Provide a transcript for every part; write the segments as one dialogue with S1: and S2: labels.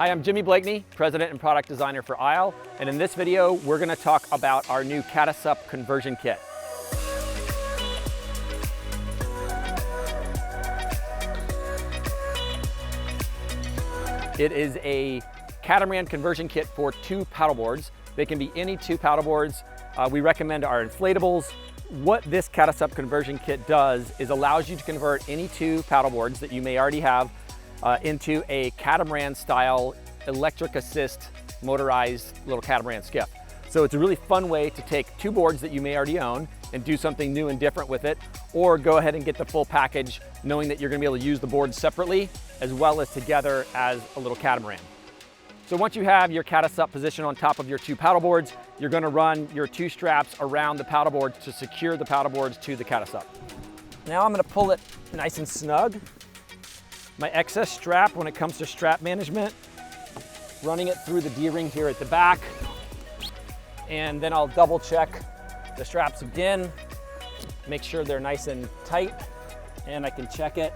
S1: Hi, I'm Jimmy Blakeney, President and Product Designer for ISLE, and in this video, we're going to talk about our new Cata-SUP conversion kit. It is a catamaran conversion kit for 2 paddleboards. They can be any 2 paddleboards. We recommend our inflatables. What this Cata-SUP conversion kit does is allows you to convert any 2 paddleboards that you may already have into a catamaran style electric assist motorized little catamaran skiff. So it's a really fun way to take 2 boards that you may already own and do something new and different with it, or go ahead and get the full package knowing that you're gonna be able to use the boards separately as well as together as a little catamaran. So once you have your Cata-SUP positioned on top of your 2 paddleboards, you're gonna run your 2 straps around the paddleboards to secure the paddleboards to the Cata-SUP. Now I'm gonna pull it nice and snug. My excess strap, when it comes to strap management, running it through the D-ring here at the back, and then I'll double check the straps again, make sure they're nice and tight, and I can check it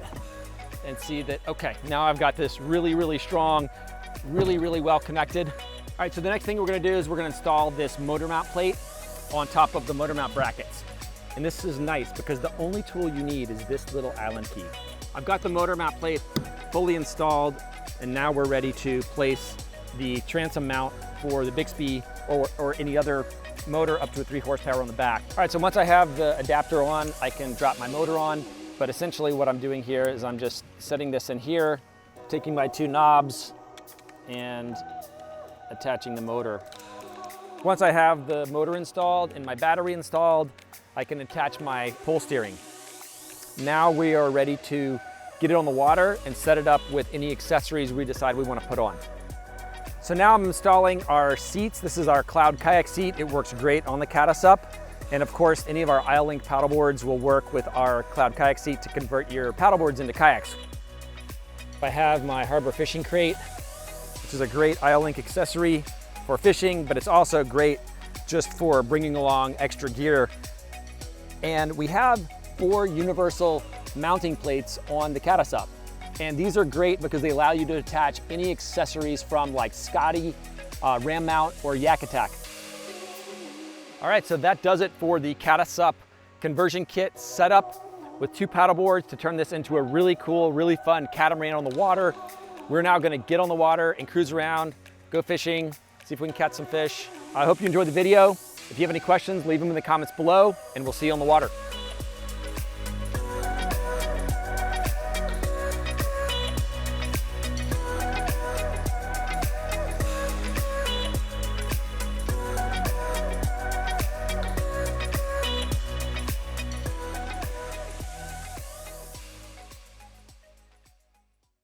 S1: and see that, okay, now I've got this really strong, really well connected. All right, so the next thing we're gonna do is we're gonna install this motor mount plate on top of the motor mount brackets. And this is nice because the only tool you need is this little Allen key. I've got the motor mount plate fully installed, and now we're ready to place the transom mount for the Bixby or any other motor up to a 3 horsepower on the back. All right, so once I have the adapter on, I can drop my motor on, but essentially what I'm doing here is I'm just setting this in here, taking my 2 knobs and attaching the motor. Once I have the motor installed and my battery installed, I can attach my pole steering. Now we are ready to get it on the water and set it up with any accessories we decide we want to put on. So now I'm installing our seats. This is our Cloud Kayak seat. It works great on the Cata-SUP. And of course, any of our ISLE paddleboards will work with our Cloud Kayak seat to convert your paddleboards into kayaks. I have my Harbor fishing crate, which is a great ISLE accessory for fishing, but it's also great just for bringing along extra gear. And we have 4 universal mounting plates on the Cata-SUP. And these are great because they allow you to attach any accessories from like Scotty, Ram Mount, or Yak Attack. All right, so that does it for the Cata-SUP conversion kit setup with 2 paddleboards to turn this into a really cool, really fun catamaran on the water. We're now gonna get on the water and cruise around, go fishing, see if we can catch some fish. I hope you enjoyed the video. If you have any questions, leave them in the comments below, and we'll see you on the water.